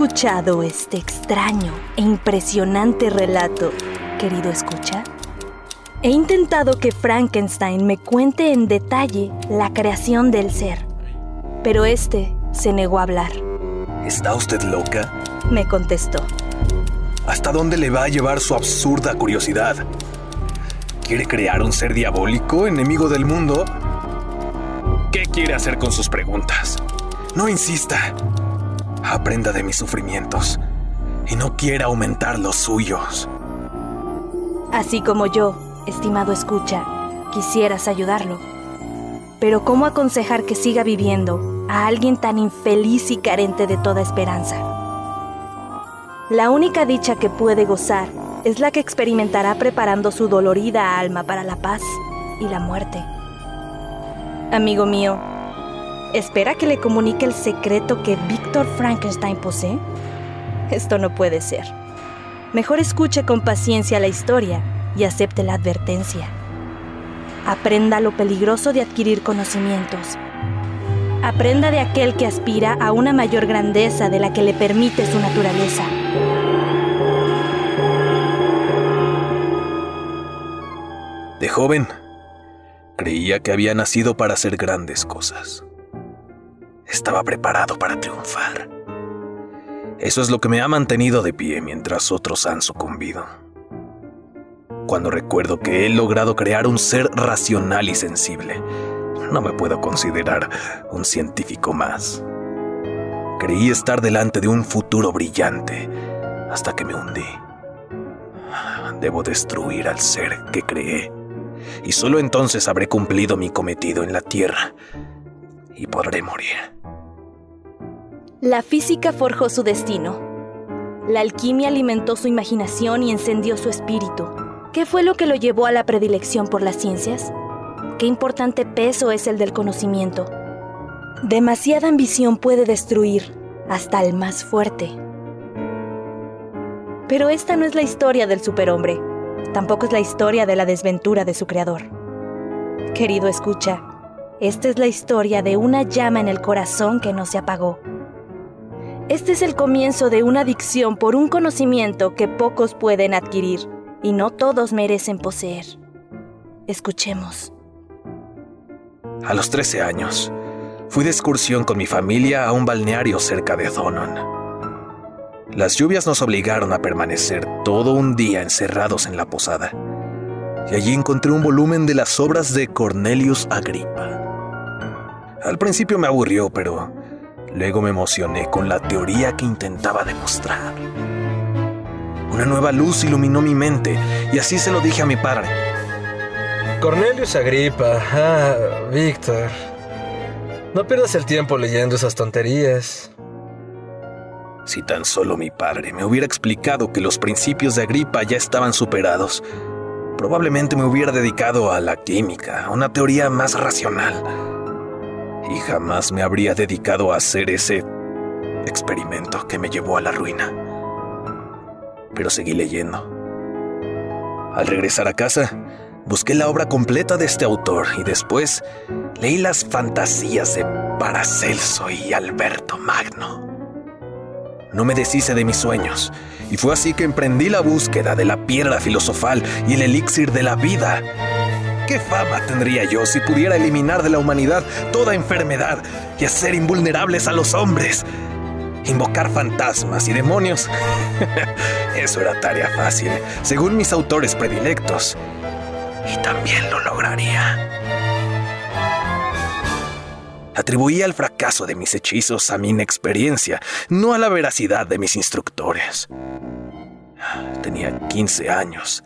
escuchado este extraño e impresionante relato, querido escucha? He intentado que Frankenstein me cuente en detalle la creación del ser, pero este se negó a hablar. ¿Está usted loca?, me contestó. ¿Hasta dónde le va a llevar su absurda curiosidad? ¿Quiere crear un ser diabólico, enemigo del mundo? ¿Qué quiere hacer con sus preguntas? No insista. Aprenda de mis sufrimientos y no quiera aumentar los suyos. Así como yo, estimado escucha, quisieras ayudarlo. Pero ¿cómo aconsejar que siga viviendo a alguien tan infeliz y carente de toda esperanza? La única dicha que puede gozar es la que experimentará preparando su dolorida alma para la paz y la muerte. Amigo mío, ¿espera que le comunique el secreto que Víctor Frankenstein posee? Esto no puede ser. Mejor escuche con paciencia la historia y acepte la advertencia. Aprenda lo peligroso de adquirir conocimientos. Aprenda de aquel que aspira a una mayor grandeza de la que le permite su naturaleza. De joven, creía que había nacido para hacer grandes cosas. Estaba preparado para triunfar. Eso es lo que me ha mantenido de pie mientras otros han sucumbido. Cuando recuerdo que he logrado crear un ser racional y sensible, no me puedo considerar un científico más. Creí estar delante de un futuro brillante hasta que me hundí. Debo destruir al ser que creé, y solo entonces habré cumplido mi cometido en la Tierra y podré morir. La física forjó su destino. La alquimia alimentó su imaginación y encendió su espíritu. ¿Qué fue lo que lo llevó a la predilección por las ciencias? Qué importante peso es el del conocimiento. Demasiada ambición puede destruir hasta al más fuerte. Pero esta no es la historia del superhombre. Tampoco es la historia de la desventura de su creador. Querido escucha, esta es la historia de una llama en el corazón que no se apagó. Este es el comienzo de una adicción por un conocimiento que pocos pueden adquirir y no todos merecen poseer. Escuchemos. A los 13 años, fui de excursión con mi familia a un balneario cerca de Donon. Las lluvias nos obligaron a permanecer todo un día encerrados en la posada, y allí encontré un volumen de las obras de Cornelius Agrippa. Al principio me aburrió, pero luego me emocioné con la teoría que intentaba demostrar. Una nueva luz iluminó mi mente, y así se lo dije a mi padre. Cornelius Agrippa, Víctor. No pierdas el tiempo leyendo esas tonterías. Si tan solo mi padre me hubiera explicado que los principios de Agrippa ya estaban superados, probablemente me hubiera dedicado a la química, a una teoría más racional. Y jamás me habría dedicado a hacer ese experimento que me llevó a la ruina. Pero seguí leyendo. Al regresar a casa, busqué la obra completa de este autor y después leí las fantasías de Paracelso y Alberto Magno. No me deshice de mis sueños, y fue así que emprendí la búsqueda de la piedra filosofal y el elixir de la vida. ¿Qué fama tendría yo si pudiera eliminar de la humanidad toda enfermedad y hacer invulnerables a los hombres? Invocar fantasmas y demonios. Eso era tarea fácil, según mis autores predilectos. Y también lo lograría. Atribuía el fracaso de mis hechizos a mi inexperiencia, no a la veracidad de mis instructores. Tenía 15 años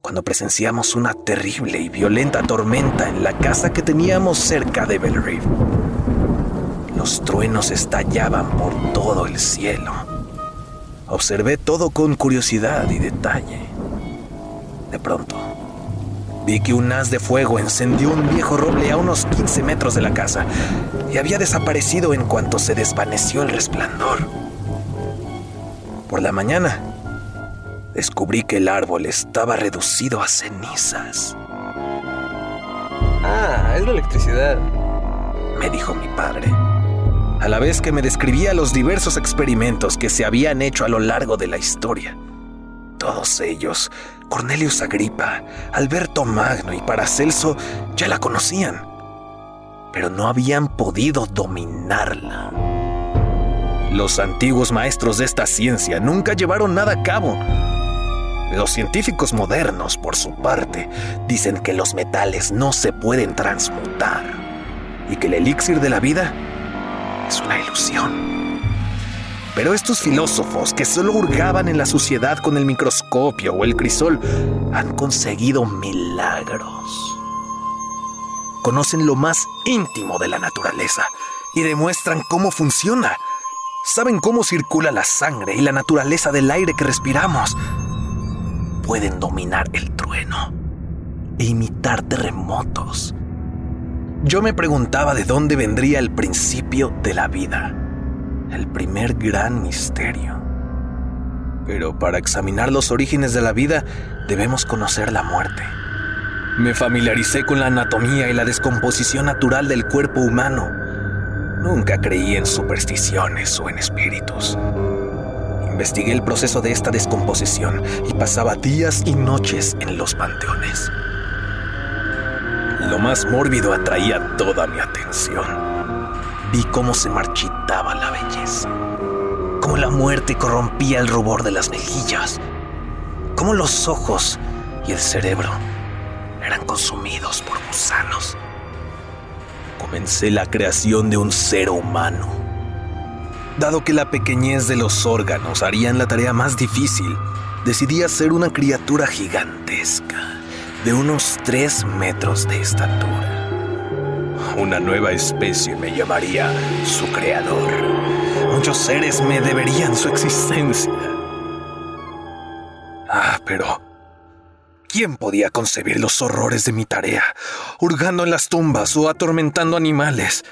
cuando presenciamos una terrible y violenta tormenta en la casa que teníamos cerca de Belle Rive. Los truenos estallaban por todo el cielo. Observé todo con curiosidad y detalle. De pronto, vi que un haz de fuego encendió un viejo roble a unos 15 metros de la casa y había desaparecido en cuanto se desvaneció el resplandor. Por la mañana, descubrí que el árbol estaba reducido a cenizas. Es la electricidad, me dijo mi padre. a la vez que me describía los diversos experimentos que se habían hecho a lo largo de la historia. Todos ellos, Cornelius Agripa, Alberto Magno y Paracelso, ya la conocían, pero no habían podido dominarla. Los antiguos maestros de esta ciencia nunca llevaron nada a cabo. Los científicos modernos, por su parte, dicen que los metales no se pueden transmutar y que el elixir de la vida es una ilusión. Pero estos filósofos que solo hurgaban en la suciedad con el microscopio o el crisol han conseguido milagros. Conocen lo más íntimo de la naturaleza y demuestran cómo funciona. Saben cómo circula la sangre y la naturaleza del aire que respiramos. Pueden dominar el trueno e imitar terremotos. Yo me preguntaba de dónde vendría el principio de la vida, el primer gran misterio. Pero para examinar los orígenes de la vida, debemos conocer la muerte. Me familiaricé con la anatomía y la descomposición natural del cuerpo humano. Nunca creí en supersticiones o en espíritus. Investigué el proceso de esta descomposición y pasaba días y noches en los panteones. Lo más mórbido atraía toda mi atención. Vi cómo se marchitaba la belleza, cómo la muerte corrompía el rubor de las mejillas, cómo los ojos y el cerebro eran consumidos por gusanos. Comencé la creación de un ser humano. Dado que la pequeñez de los órganos harían la tarea más difícil, decidí hacer una criatura gigantesca, de unos 3 metros de estatura. Una nueva especie me llamaría su creador. Muchos seres me deberían su existencia. Pero ¿quién podía concebir los horrores de mi tarea, hurgando en las tumbas o atormentando animales?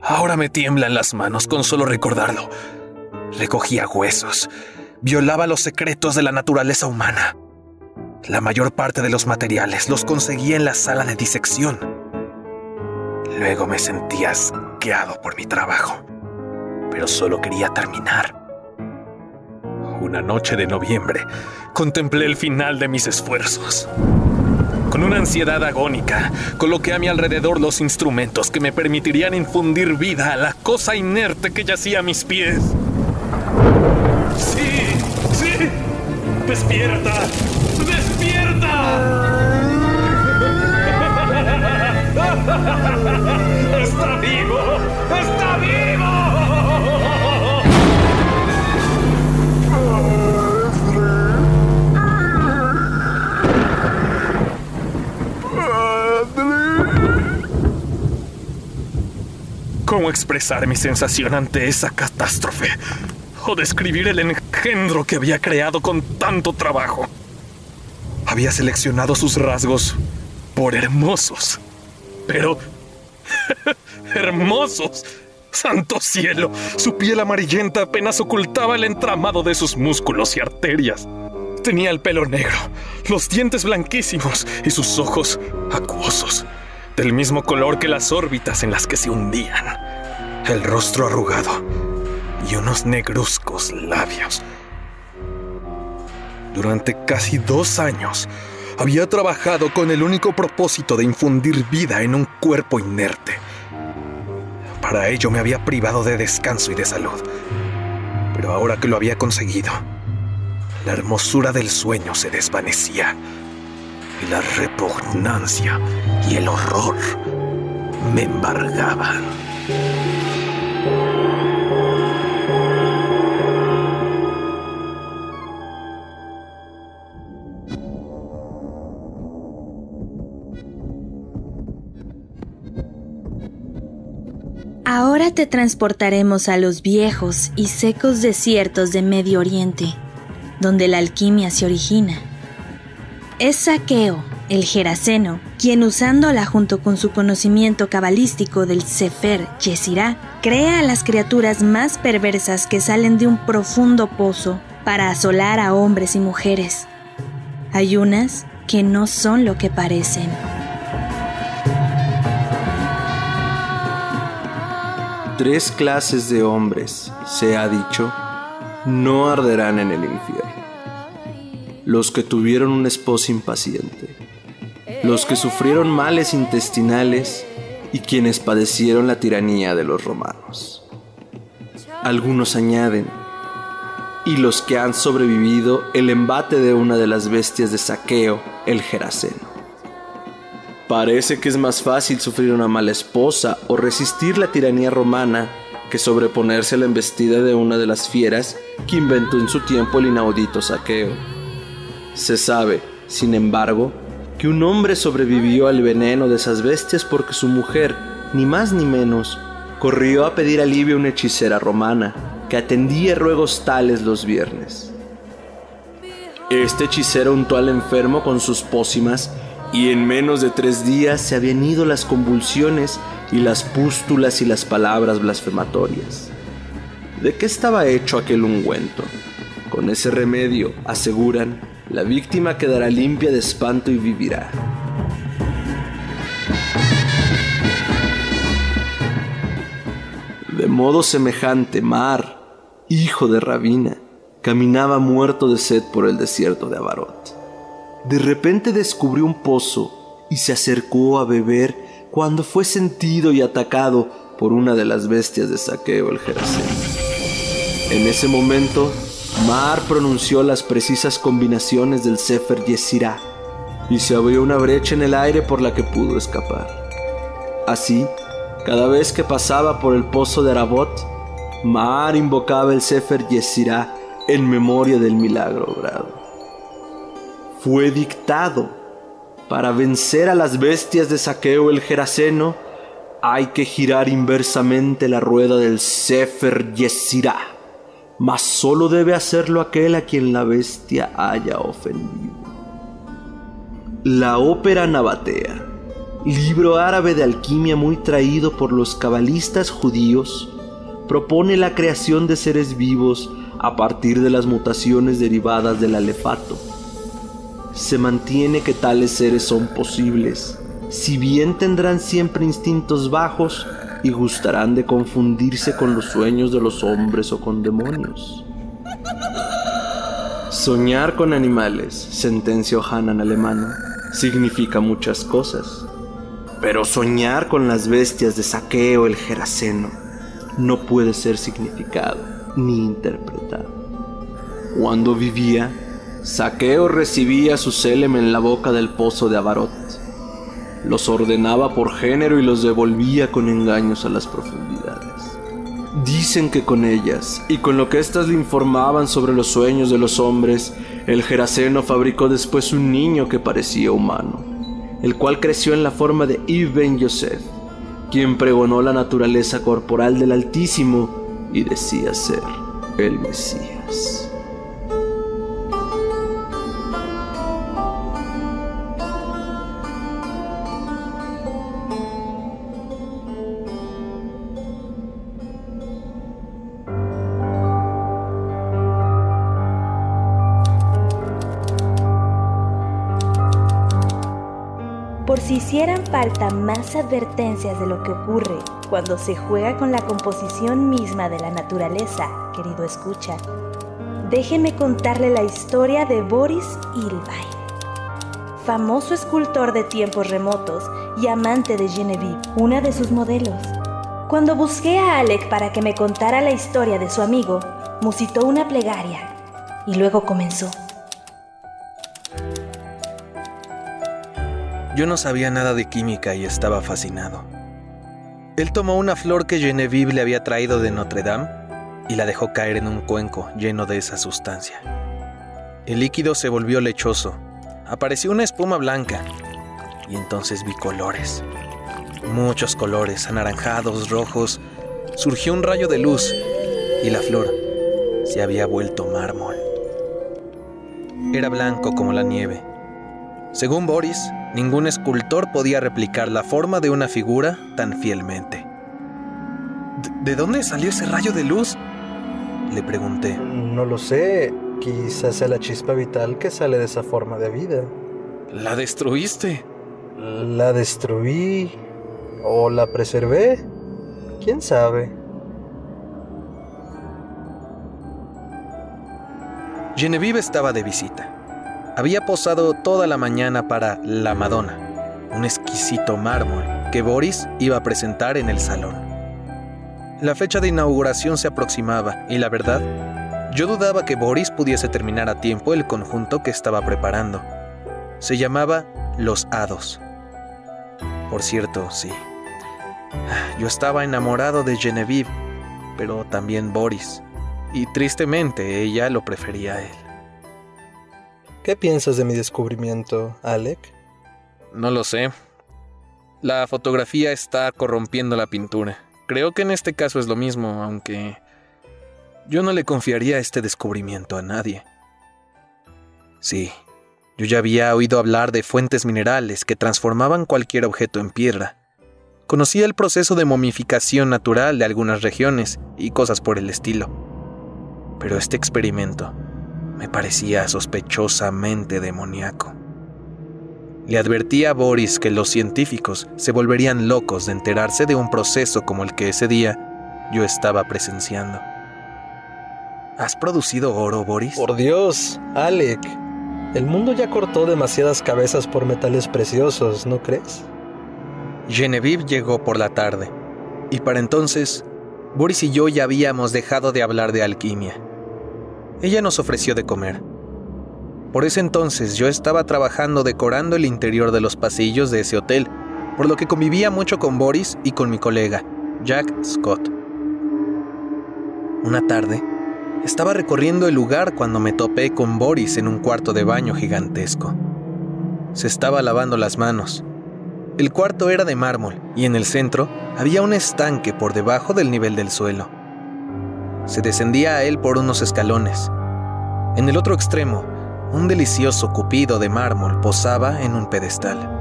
Ahora me tiemblan las manos con solo recordarlo. Recogía huesos, violaba los secretos de la naturaleza humana. La mayor parte de los materiales los conseguía en la sala de disección. Luego me sentía asqueado por mi trabajo, pero solo quería terminar. Una noche de noviembre, contemplé el final de mis esfuerzos. Con una ansiedad agónica, coloqué a mi alrededor los instrumentos que me permitirían infundir vida a la cosa inerte que yacía a mis pies. ¡Sí! ¡Sí! ¡Despierta! ¡Despierta! ¡Está vivo! ¡Está vivo! ¿Cómo expresar mi sensación ante esa catástrofe? O describir el engendro que había creado con tanto trabajo. Había seleccionado sus rasgos por hermosos. Pero... ¡hermosos! ¡Santo cielo! Su piel amarillenta apenas ocultaba el entramado de sus músculos y arterias. Tenía el pelo negro, los dientes blanquísimos y sus ojos acuosos, del mismo color que las órbitas en las que se hundían. El rostro arrugado y unos negruzcos labios. Durante casi 2 años, había trabajado con el único propósito de infundir vida en un cuerpo inerte. Para ello me había privado de descanso y de salud. Pero ahora que lo había conseguido, la hermosura del sueño se desvanecía y la repugnancia y el horror me embargaban. Ahora te transportaremos a los viejos y secos desiertos de Medio Oriente, donde la alquimia se origina. Es Zaqueo, el Geraseno, quien usándola junto con su conocimiento cabalístico del Sefer Yetzirah, crea a las criaturas más perversas que salen de un profundo pozo para asolar a hombres y mujeres. Hay unas que no son lo que parecen. 3 clases de hombres, se ha dicho, no arderán en el infierno: los que tuvieron una esposa impaciente, los que sufrieron males intestinales y quienes padecieron la tiranía de los romanos. Algunos añaden: y los que han sobrevivido el embate de una de las bestias de saqueo, el Geraseno. Parece que es más fácil sufrir una mala esposa o resistir la tiranía romana que sobreponerse a la embestida de una de las fieras que inventó en su tiempo el inaudito saqueo. Se sabe, sin embargo, que un hombre sobrevivió al veneno de esas bestias porque su mujer, ni más ni menos, corrió a pedir alivio a una hechicera romana que atendía ruegos tales los viernes. Este hechicero untó al enfermo con sus pócimas y en menos de 3 días se habían ido las convulsiones y las pústulas y las palabras blasfematorias. ¿De qué estaba hecho aquel ungüento? Con ese remedio, aseguran, la víctima quedará limpia de espanto y vivirá. De modo semejante, Mar, hijo de Rabina, caminaba muerto de sed por el desierto de Abarot. De repente descubrió un pozo y se acercó a beber cuando fue sentido y atacado por una de las bestias de saqueo, el Geraseno. En ese momento, Mar pronunció las precisas combinaciones del Sefer Yesirá y se abrió una brecha en el aire por la que pudo escapar. Así, cada vez que pasaba por el pozo de Arabot, Mar invocaba el Sefer Yesirá en memoria del milagro obrado. Fue dictado: para vencer a las bestias de saqueo, el Geraseno, hay que girar inversamente la rueda del Sefer Yesirá, mas solo debe hacerlo aquel a quien la bestia haya ofendido. La ópera nabatea, libro árabe de alquimia muy traído por los cabalistas judíos, propone la creación de seres vivos a partir de las mutaciones derivadas del alefato. Se mantiene que tales seres son posibles, si bien tendrán siempre instintos bajos y gustarán de confundirse con los sueños de los hombres o con demonios. Soñar con animales, sentencia Hanan alemano, significa muchas cosas, pero soñar con las bestias de saqueo, el Geraseno, no puede ser significado ni interpretado. Cuando vivía, Saqueo recibía su selem en la boca del pozo de Abarot. Los ordenaba por género y los devolvía con engaños a las profundidades. Dicen que con ellas, y con lo que éstas le informaban sobre los sueños de los hombres, el Geraseno fabricó después un niño que parecía humano, el cual creció en la forma de Ibn Ben Yosef, quien pregonó la naturaleza corporal del Altísimo y decía ser el Mesías. Por si hicieran falta más advertencias de lo que ocurre cuando se juega con la composición misma de la naturaleza, querido escucha, déjeme contarle la historia de Boris Ilvain, famoso escultor de tiempos remotos y amante de Genevieve, una de sus modelos. Cuando busqué a Alec para que me contara la historia de su amigo, musitó una plegaria y luego comenzó. Yo no sabía nada de química y estaba fascinado. Él tomó una flor que Genevieve le había traído de Notre Dame y la dejó caer en un cuenco lleno de esa sustancia. El líquido se volvió lechoso, apareció una espuma blanca y entonces vi colores. Muchos colores, anaranjados, rojos. Surgió un rayo de luz y la flor se había vuelto mármol. Era blanco como la nieve. Según Boris, ningún escultor podía replicar la forma de una figura tan fielmente. ¿De dónde salió ese rayo de luz?, le pregunté. No lo sé. Quizás sea la chispa vital que sale de esa forma de vida. ¿La destruiste? ¿La destruí? ¿O la preservé? ¿Quién sabe? Genevieve estaba de visita. Había posado toda la mañana para La Madonna, un exquisito mármol que Boris iba a presentar en el salón. La fecha de inauguración se aproximaba y la verdad, yo dudaba que Boris pudiese terminar a tiempo el conjunto que estaba preparando. Se llamaba Los Hados. Por cierto, sí. Yo estaba enamorado de Genevieve, pero también Boris. Y tristemente ella lo prefería a él. ¿Qué piensas de mi descubrimiento, Alec? No lo sé. La fotografía está corrompiendo la pintura. Creo que en este caso es lo mismo, aunque yo no le confiaría este descubrimiento a nadie. Sí, yo ya había oído hablar de fuentes minerales que transformaban cualquier objeto en piedra. Conocía el proceso de momificación natural de algunas regiones y cosas por el estilo. Pero este experimento me parecía sospechosamente demoníaco. Le advertí a Boris que los científicos se volverían locos de enterarse de un proceso como el que ese día yo estaba presenciando. ¿Has producido oro, Boris? Por Dios, Alec. El mundo ya cortó demasiadas cabezas por metales preciosos, ¿no crees? Genevieve llegó por la tarde, y para entonces, Boris y yo ya habíamos dejado de hablar de alquimia. Ella nos ofreció de comer. Por ese entonces yo estaba trabajando decorando el interior de los pasillos de ese hotel, por lo que convivía mucho con Boris y con mi colega, Jack Scott. Una tarde, estaba recorriendo el lugar cuando me topé con Boris en un cuarto de baño gigantesco. Se estaba lavando las manos. El cuarto era de mármol y en el centro había un estanque por debajo del nivel del suelo. Se descendía a él por unos escalones. En el otro extremo, un delicioso cupido de mármol posaba en un pedestal.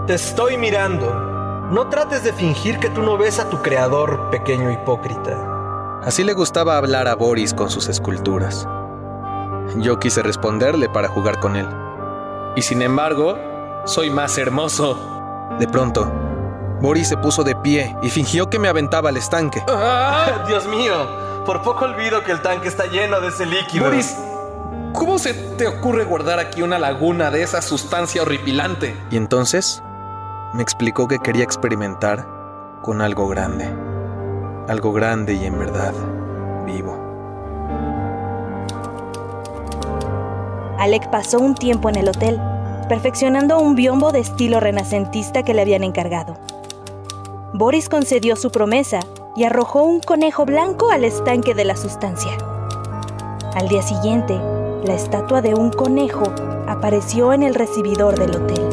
Te estoy mirando. No trates de fingir que tú no ves a tu creador, pequeño hipócrita. Así le gustaba hablar a Boris con sus esculturas. Yo quise responderle para jugar con él. Y sin embargo, soy más hermoso. De pronto, Boris se puso de pie y fingió que me aventaba al estanque. ¡Ah! ¡Dios mío! Por poco olvido que el tanque está lleno de ese líquido. Boris, ¿cómo se te ocurre guardar aquí una laguna de esa sustancia horripilante? Y entonces me explicó que quería experimentar con algo grande. Algo grande y en verdad vivo. Alec pasó un tiempo en el hotel, perfeccionando un biombo de estilo renacentista que le habían encargado. Boris concedió su promesa y arrojó un conejo blanco al estanque de la sustancia. Al día siguiente, la estatua de un conejo apareció en el recibidor del hotel.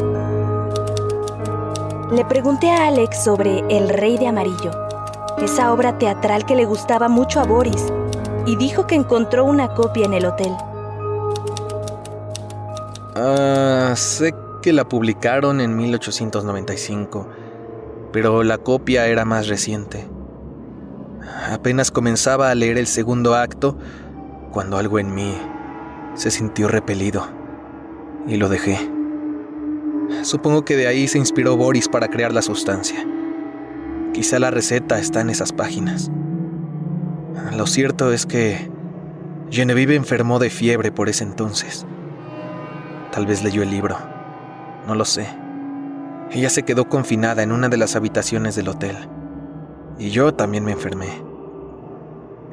Le pregunté a Alex sobre El Rey de Amarillo, esa obra teatral que le gustaba mucho a Boris, y dijo que encontró una copia en el hotel. Sé que la publicaron en 1895, pero la copia era más reciente. Apenas comenzaba a leer el segundo acto cuando algo en mí se sintió repelido y lo dejé. Supongo que de ahí se inspiró Boris para crear la sustancia. Quizá la receta está en esas páginas. Lo cierto es que Genevieve enfermó de fiebre por ese entonces. Tal vez leyó el libro, no lo sé. Ella se quedó confinada en una de las habitaciones del hotel. Y yo también me enfermé.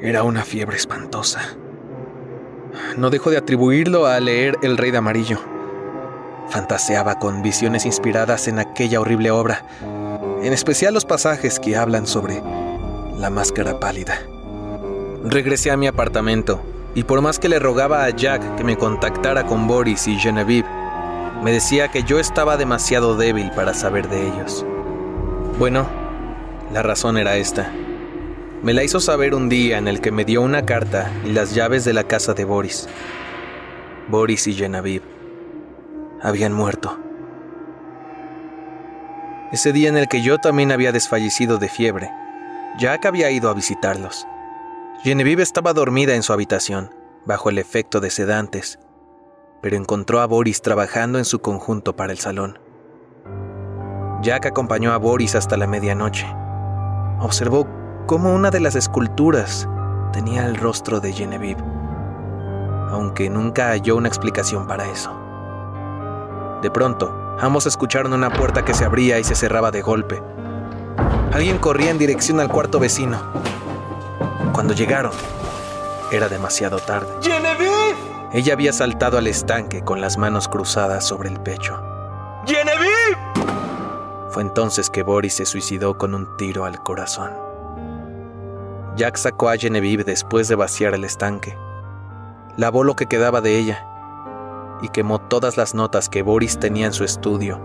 Era una fiebre espantosa. No dejo de atribuirlo a leer El Rey de Amarillo. Fantaseaba con visiones inspiradas en aquella horrible obra, en especial los pasajes que hablan sobre la máscara pálida. Regresé a mi apartamento, y por más que le rogaba a Jack que me contactara con Boris y Genevieve, me decía que yo estaba demasiado débil para saber de ellos. Bueno, la razón era esta. Me la hizo saber un día en el que me dio una carta y las llaves de la casa de Boris. Boris y Genevieve habían muerto. Ese día en el que yo también había desfallecido de fiebre, Jack había ido a visitarlos. Genevieve estaba dormida en su habitación, bajo el efecto de sedantes, pero encontró a Boris trabajando en su conjunto para el salón. Jack acompañó a Boris hasta la medianoche. Observó cómo una de las esculturas tenía el rostro de Genevieve. aunque nunca halló una explicación para eso. De pronto, ambos escucharon una puerta que se abría y se cerraba de golpe. Alguien corría en dirección al cuarto vecino. Cuando llegaron, era demasiado tarde. ¡Genevieve! Ella había saltado al estanque con las manos cruzadas sobre el pecho. ¡Genevieve! Fue entonces que Boris se suicidó con un tiro al corazón. Jack sacó a Genevieve después de vaciar el estanque. Lavó lo que quedaba de ella y quemó todas las notas que Boris tenía en su estudio,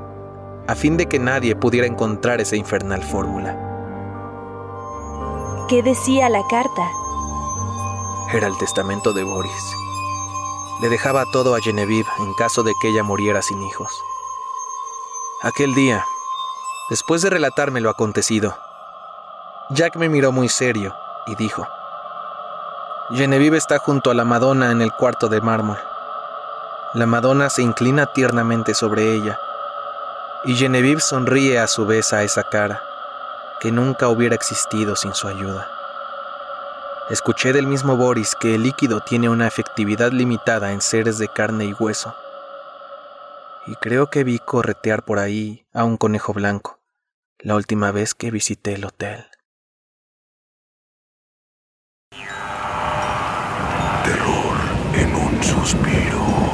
a fin de que nadie pudiera encontrar esa infernal fórmula. ¿Qué decía la carta? Era el testamento de Boris. Le dejaba todo a Genevieve en caso de que ella muriera sin hijos. Aquel día, después de relatarme lo acontecido, Jack me miró muy serio y dijo: Genevieve está junto a la Madonna en el cuarto de mármol. La Madonna se inclina tiernamente sobre ella, y Genevieve sonríe a su vez a esa cara, que nunca hubiera existido sin su ayuda. Escuché del mismo Boris que el líquido tiene una efectividad limitada en seres de carne y hueso, y creo que vi corretear por ahí a un conejo blanco la última vez que visité el hotel. Terror en un suspiro.